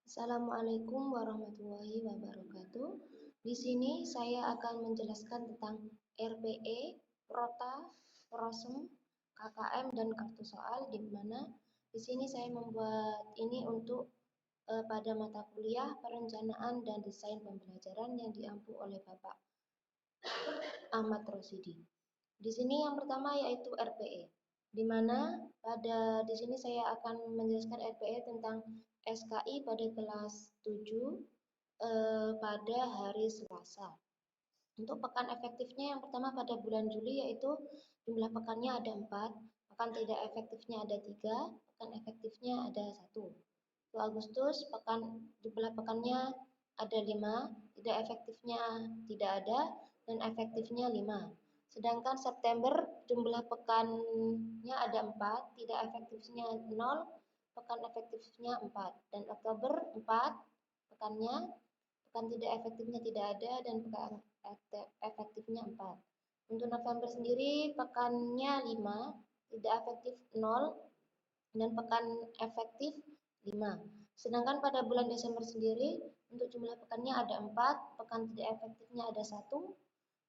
Assalamualaikum warahmatullahi wabarakatuh. Di sini saya akan menjelaskan tentang RPE, Prota, Prosem, KKM, dan kartu soal, di mana di sini saya membuat ini untuk pada mata kuliah Perencanaan dan Desain Pembelajaran yang diampu oleh Bapak Ahmad Rosidi. Di sini yang pertama yaitu RPE, di mana di sini saya akan menjelaskan RPE tentang SKI pada kelas 7 pada hari Selasa. Untuk pekan efektifnya yang pertama pada bulan Juli yaitu jumlah pekannya ada 4, pekan tidak efektifnya ada 3, pekan efektifnya ada 1. Untuk Agustus jumlah pekannya ada 5, tidak efektifnya tidak ada, dan efektifnya 5. Sedangkan September jumlah pekannya ada 4, tidak efektifnya 0, pekan efektifnya 4. Dan Oktober 4 pekannya, pekan tidak efektifnya tidak ada, dan pekan efektifnya 4. Untuk November sendiri pekannya 5, tidak efektif 0, dan pekan efektif 5. Sedangkan pada bulan Desember sendiri untuk jumlah pekannya ada 4, pekan tidak efektifnya ada 1,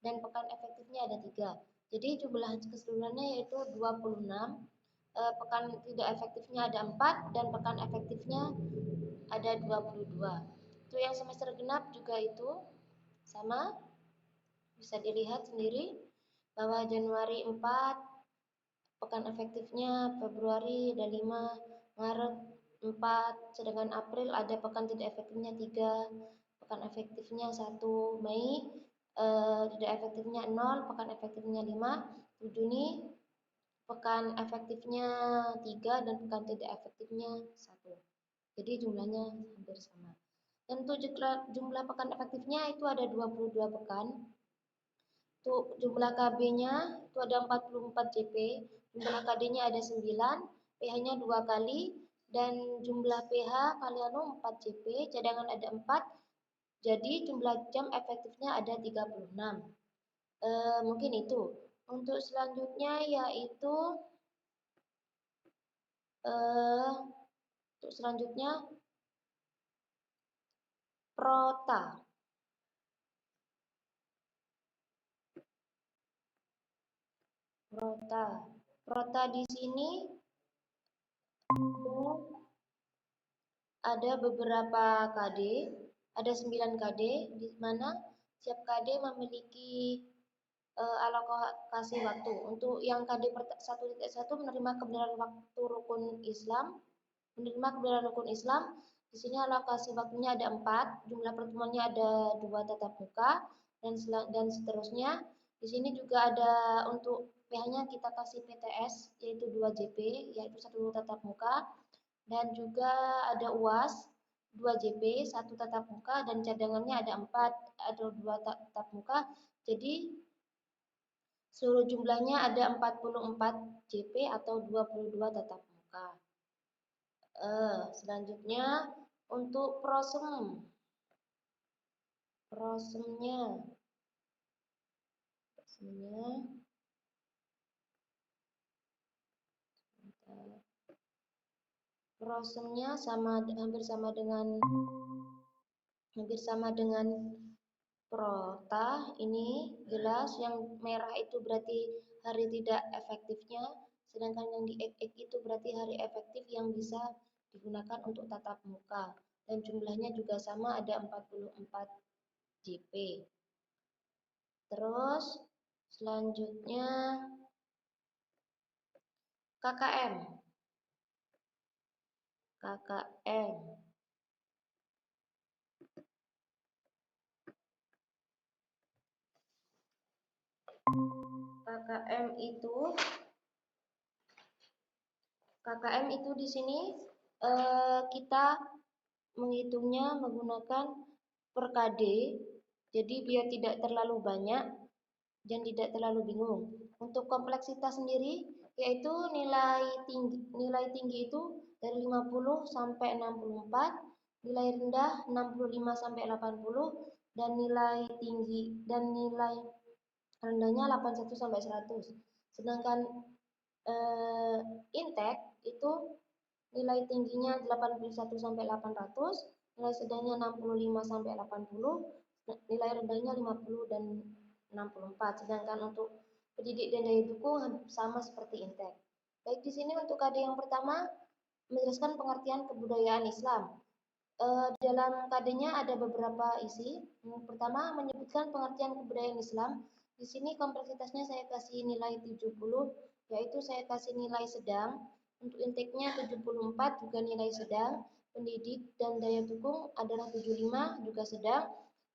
dan pekan efektifnya ada 3. Jadi jumlah keseluruhannya yaitu 26, pekan tidak efektifnya ada 4, dan pekan efektifnya ada 22. Untuk yang semester genap juga itu sama, bisa dilihat sendiri bahwa Januari 4, pekan efektifnya Februari ada 5, Maret 4, sedangkan April ada pekan tidak efektifnya 3, pekan efektifnya 1, Mei tidak efektifnya 0, pekan efektifnya 5, Juni pekan efektifnya 3, dan pekan tidak efektifnya 1. Jadi jumlahnya hampir sama. Dan untuk jumlah pekan efektifnya itu ada 22 pekan. Untuk jumlah KB-nya itu ada 44 JP, jumlah KD-nya ada 9, PH-nya 2 kali, dan jumlah PH kalian 4 JP, cadangan ada 4, jadi jumlah jam efektifnya ada 36. Mungkin itu. Untuk selanjutnya yaitu Prota. Prota di sini ada beberapa KD, ada 9 KD, di mana setiap KD memiliki alokasi waktu. Untuk yang KD 1.1 menerima kebenaran waktu rukun Islam, di sini alokasi waktunya ada 4, jumlah pertemuannya ada 2 tatap muka, dan seterusnya. Di sini juga ada untuk PH-nya kita kasih PTS yaitu 2 JP, yaitu 1 tatap muka, dan juga ada UAS 2 JP, 1 tatap muka, dan cadangannya ada 4, ada 2 tatap muka. Jadi seluruh jumlahnya ada 44 JP atau 22 tatap muka. Selanjutnya untuk prosemnya hampir sama dengan Prota. Ini jelas yang merah itu berarti hari tidak efektifnya, sedangkan yang di X itu berarti hari efektif yang bisa digunakan untuk tatap muka, dan jumlahnya juga sama, ada 44 JP. Terus selanjutnya KKM. KKM itu di sini kita menghitungnya menggunakan per KD, jadi biar tidak terlalu banyak dan tidak terlalu bingung. Untuk kompleksitas sendiri yaitu nilai tinggi itu dari 50 sampai 64, nilai rendah 65 sampai 80, dan nilai rendahnya 81 sampai 100. Sedangkan Intek itu nilai tingginya 81 sampai 800, nilai sedangnya 65 sampai 80, nilai rendahnya 50 dan 64. Sedangkan untuk pendidik dan daya dukung sama seperti Intek. Baik, di sini untuk KD yang pertama menjelaskan pengertian kebudayaan Islam. Dalam KD-nya ada beberapa isi. Yang pertama menyebutkan pengertian kebudayaan Islam. Di sini kompleksitasnya saya kasih nilai 70, yaitu saya kasih nilai sedang. Untuk inteknya 74 juga nilai sedang. Pendidik dan daya dukung adalah 75 juga sedang.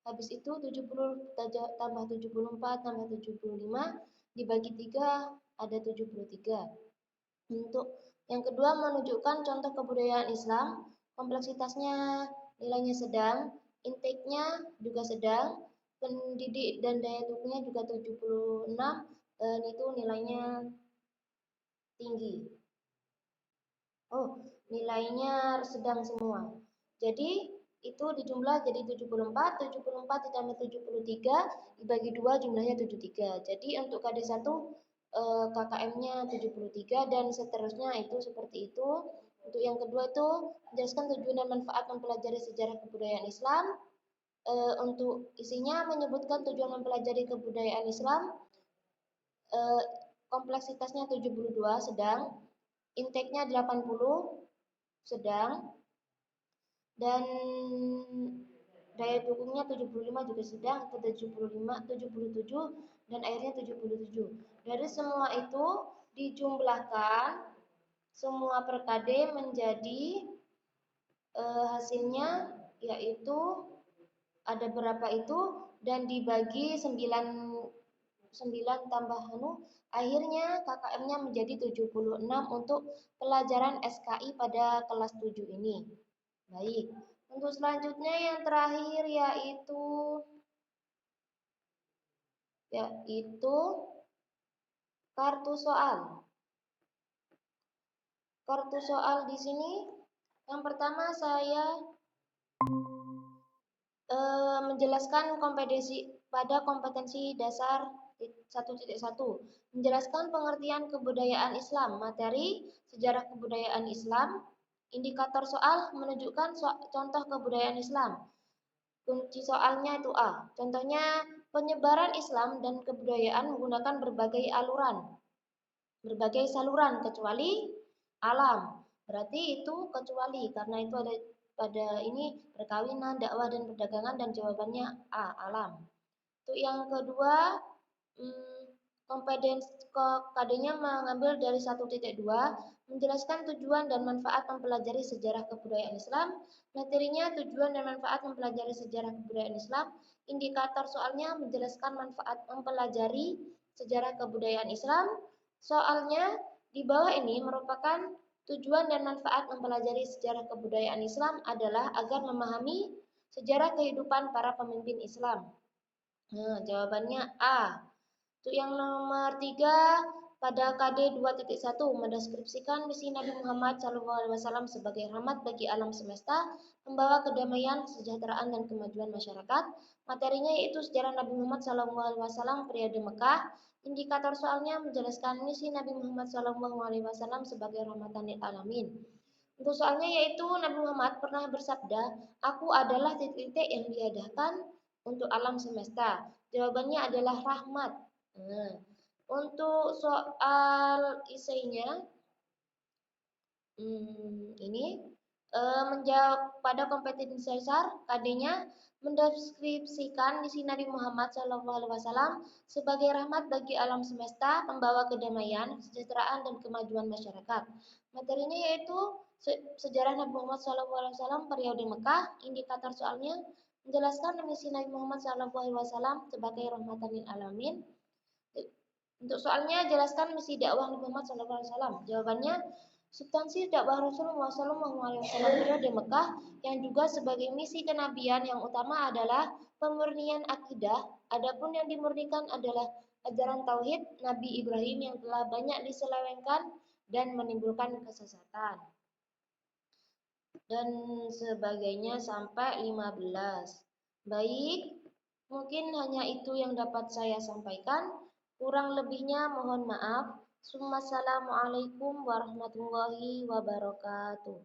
Habis itu 70 tambah 74 tambah 75 dibagi 3 ada 73. Untuk yang kedua menunjukkan contoh kebudayaan Islam, kompleksitasnya nilainya sedang, intake-nya juga sedang, pendidik dan daya dukungnya juga 76 dan itu nilainya tinggi. Nilainya sedang semua. Jadi itu dijumlah jadi 74 ditambah 73 dibagi 2 jumlahnya 73. Jadi untuk KD1 KKM-nya 73 dan seterusnya itu seperti itu. Untuk yang kedua itu menjelaskan tujuan dan manfaat mempelajari sejarah kebudayaan Islam. Untuk isinya menyebutkan tujuan mempelajari kebudayaan Islam. Kompleksitasnya 72 sedang, intake-nya 80 sedang, dan daya dukungnya 75 juga sedang, 75, 77 dan akhirnya 77. Dari semua itu dijumlahkan semua per KD menjadi hasilnya yaitu ada berapa itu dan dibagi 9 tambah akhirnya KKM-nya menjadi 76 untuk pelajaran SKI pada kelas 7 ini. Baik, untuk selanjutnya yang terakhir yaitu kartu soal. Kartu soal di sini yang pertama saya menjelaskan kompetensi dasar 1.1, menjelaskan pengertian kebudayaan Islam, materi sejarah kebudayaan Islam, indikator soal menunjukkan contoh kebudayaan Islam. Kunci soalnya itu A. Contohnya penyebaran Islam dan kebudayaan menggunakan berbagai saluran kecuali alam. Berarti itu kecuali karena itu ada pada ini perkawinan, dakwah dan perdagangan dan jawabannya A, alam. Untuk yang kedua, kompetensi KD-nya mengambil dari 1.2, menjelaskan tujuan dan manfaat mempelajari sejarah kebudayaan Islam. Materinya tujuan dan manfaat mempelajari sejarah kebudayaan Islam. Indikator soalnya menjelaskan manfaat mempelajari sejarah kebudayaan Islam. Soalnya di bawah ini merupakan tujuan dan manfaat mempelajari sejarah kebudayaan Islam adalah agar memahami sejarah kehidupan para pemimpin Islam. Nah, jawabannya A. Untuk yang nomor 3, pada KD 2.1 mendeskripsikan misi Nabi Muhammad SAW sebagai rahmat bagi alam semesta, membawa kedamaian, kesejahteraan dan kemajuan masyarakat. Materinya yaitu sejarah Nabi Muhammad SAW periode Mekah. Indikator soalnya menjelaskan misi Nabi Muhammad SAW sebagai rahmatan lil alamin. Untuk soalnya yaitu Nabi Muhammad pernah bersabda, "Aku adalah titik-titik yang dihadapkan untuk alam semesta." Jawabannya adalah rahmat. Untuk soal isinya ini menjawab pada kompetensi dasar KD-nya mendeskripsikan misi Nabi Muhammad SAW sebagai rahmat bagi alam semesta, pembawa kedamaian, kesejahteraan dan kemajuan masyarakat. Materinya yaitu sejarah Nabi Muhammad SAW periode Mekah. Indikator soalnya menjelaskan misi Nabi Muhammad SAW sebagai rahmatan lil alamin. Untuk soalnya jelaskan misi dakwah Nabi Muhammad SAW. Jawabannya substansi dakwah Rasulullah SAW periode Mekah yang juga sebagai misi kenabian yang utama adalah pemurnian akidah. Adapun yang dimurnikan adalah ajaran tauhid Nabi Ibrahim yang telah banyak diselewengkan dan menimbulkan kesesatan. Dan sebagainya sampai 15. Baik, mungkin hanya itu yang dapat saya sampaikan. Kurang lebihnya mohon maaf. Assalamualaikum warahmatullahi wabarakatuh.